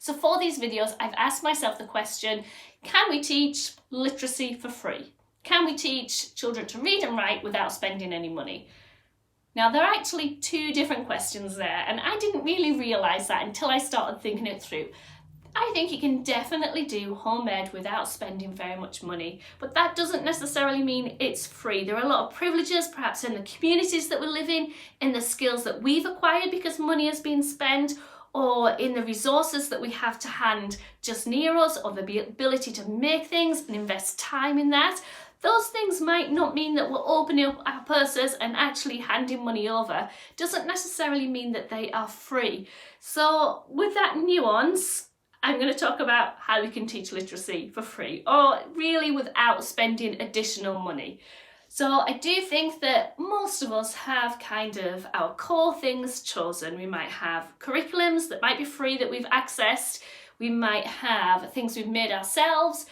So for these videos, I've asked myself the question, can we teach literacy for free? Can we teach children to read and write without spending any money? Now, there are actually two different questions there, and I didn't really realise that until I started thinking it through. I think you can definitely do home ed without spending very much money, but that doesn't necessarily mean it's free. There are a lot of privileges, perhaps in the communities that we live in the skills that we've acquired because money has been spent, or in the resources that we have to hand just near us, or the ability to make things and invest time in that. Those things might not mean that we're opening up our purses and actually handing money over. Doesn't necessarily mean that they are free. So with that nuance, I'm going to talk about how we can teach literacy for free, or really without spending additional money. So I do think that most of us have kind of our core things chosen. We might have curriculums that might be free that we've accessed. We might have things we've made ourselves.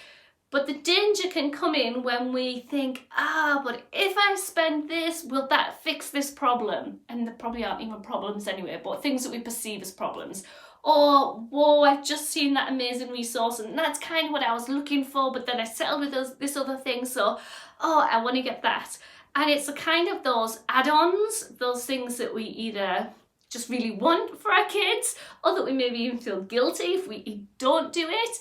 But the danger can come in when we think, but if I spend this, will that fix this problem? And there probably aren't even problems anyway, but things that we perceive as problems. Or, whoa, I've just seen that amazing resource and that's kind of what I was looking for, but then I settled with this other thing, so, I want to get that. And it's a kind of those add-ons, those things that we either just really want for our kids, or that we maybe even feel guilty if we don't do it,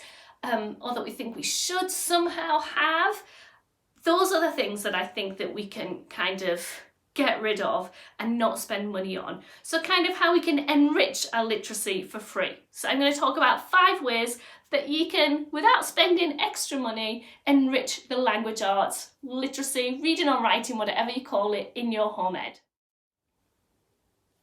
or that we think we should somehow have. Those are the things that I think that we can kind of get rid of and not spend money on. So kind of how we can enrich our literacy for free. So I'm going to talk about 5 ways that you can, without spending extra money, enrich the language arts, literacy, reading or writing, whatever you call it, in your home ed.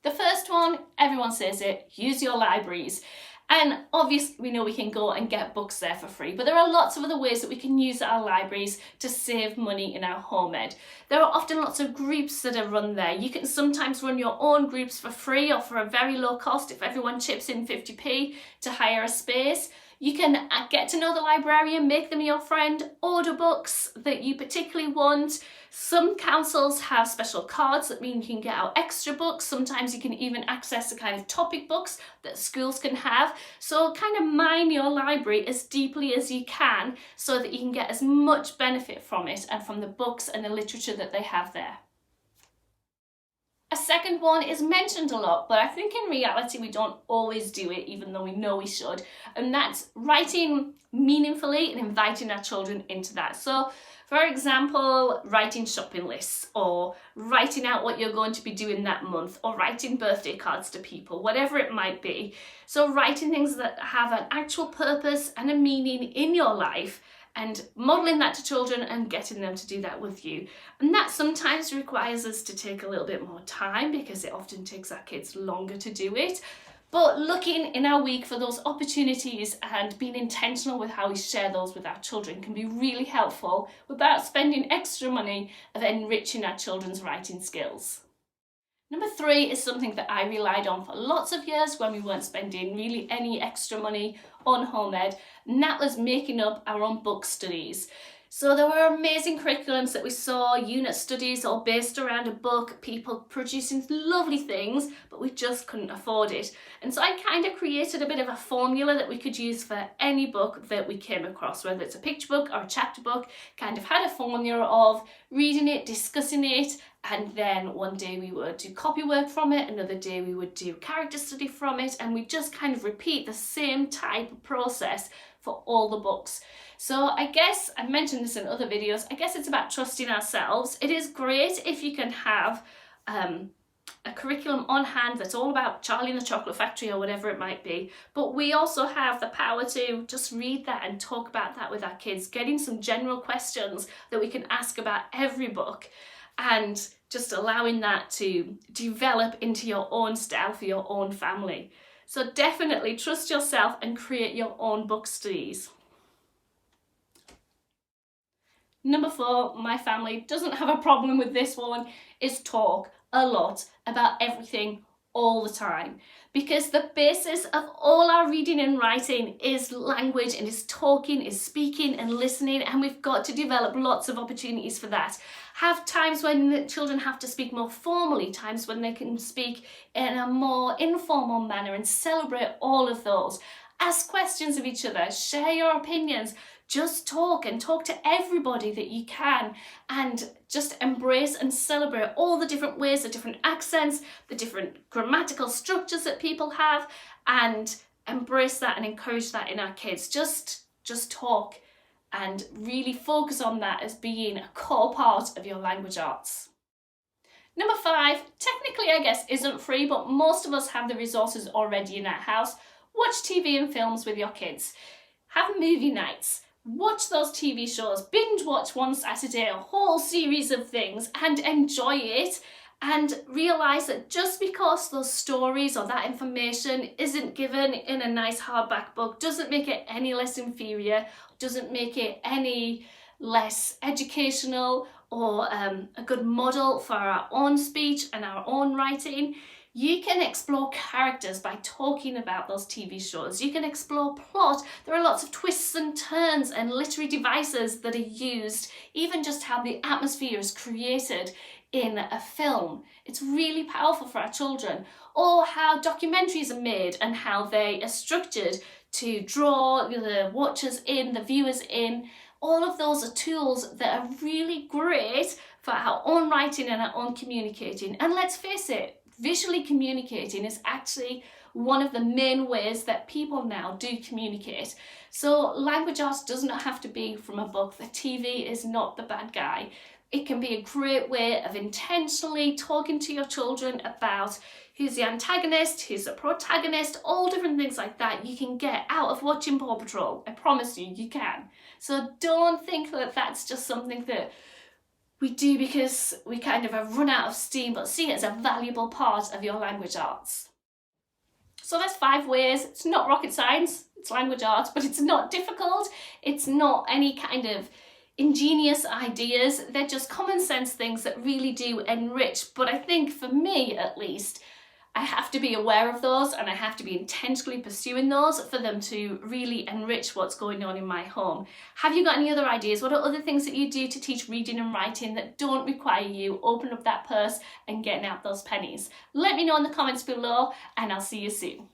The first one, everyone says it, use your libraries. And obviously we know we can go and get books there for free, but there are lots of other ways that we can use our libraries to save money in our home ed. There are often lots of groups that are run there. You can sometimes run your own groups for free or for a very low cost if everyone chips in 50p to hire a space. You can get to know the librarian, make them your friend, order books that you particularly want. Some councils have special cards that mean you can get out extra books. Sometimes you can even access the kind of topic books that schools can have. So kind of mine your library as deeply as you can so that you can get as much benefit from it and from the books and the literature that they have there. A second one is mentioned a lot, but I think in reality we don't always do it, even though we know we should, and that's writing meaningfully and inviting our children into that. So for example, writing shopping lists, or writing out what you're going to be doing that month, or writing birthday cards to people, whatever it might be. So writing things that have an actual purpose and a meaning in your life, and modelling that to children and getting them to do that with you. And that sometimes requires us to take a little bit more time because it often takes our kids longer to do it. But looking in our week for those opportunities and being intentional with how we share those with our children can be really helpful without spending extra money of enriching our children's writing skills. Number 3 is something that I relied on for lots of years when we weren't spending really any extra money on home ed, and that was making up our own book studies. So there were amazing curriculums that we saw, unit studies all based around a book, people producing lovely things, but we just couldn't afford it. And so I kind of created a bit of a formula that we could use for any book that we came across, whether it's a picture book or a chapter book, kind of had a formula of reading it, discussing it, and then one day we would do copy work from it, another day we would do character study from it, and we just kind of repeat the same type of process for all the books. So I guess, I mentioned this in other videos, I guess it's about trusting ourselves. It is great if you can have a curriculum on hand that's all about Charlie and the Chocolate Factory or whatever it might be, but we also have the power to just read that and talk about that with our kids, getting some general questions that we can ask about every book, and just allowing that to develop into your own style for your own family. So definitely trust yourself and create your own book studies. Number 4, my family doesn't have a problem with this one, is talk a lot about everything all the time. Because the basis of all our reading and writing is language, and is talking, is speaking and listening, and we've got to develop lots of opportunities for that. Have times when the children have to speak more formally, times when they can speak in a more informal manner, and celebrate all of those. Ask questions of each other, share your opinions, just talk and talk to everybody that you can, and just embrace and celebrate all the different ways, the different accents, the different grammatical structures that people have, and embrace that and encourage that in our kids. Just talk and really focus on that as being a core part of your language arts. Number 5, technically I guess isn't free, but most of us have the resources already in our house. Watch TV and films with your kids. Have movie nights. Watch those TV shows. Binge watch one Saturday, a whole series of things, and enjoy it. And realise that just because those stories or that information isn't given in a nice hardback book doesn't make it any less inferior, doesn't make it any less educational or a good model for our own speech and our own writing. You can explore characters by talking about those TV shows. You can explore plot. There are lots of twists and turns and literary devices that are used, even just how the atmosphere is created in a film. It's really powerful for our children. Or how documentaries are made and how they are structured to draw the watchers in, the viewers in. All of those are tools that are really great for our own writing and our own communicating. And let's face it, visually communicating is actually one of the main ways that people now do communicate. So language arts does not have to be from a book. The TV is not the bad guy. It can be a great way of intentionally talking to your children about who's the antagonist, who's the protagonist, all different things like that you can get out of watching Paw Patrol. I promise you, you can. So don't think that that's just something that we do because we kind of have run out of steam, but see it as a valuable part of your language arts. So that's 5 ways. It's not rocket science, it's language arts, but it's not difficult. It's not any kind of ingenious ideas. They're just common sense things that really do enrich. But I think for me, at least, I have to be aware of those and I have to be intentionally pursuing those for them to really enrich what's going on in my home. Have you got any other ideas? What are other things that you do to teach reading and writing that don't require you opening up that purse and getting out those pennies? Let me know in the comments below and I'll see you soon.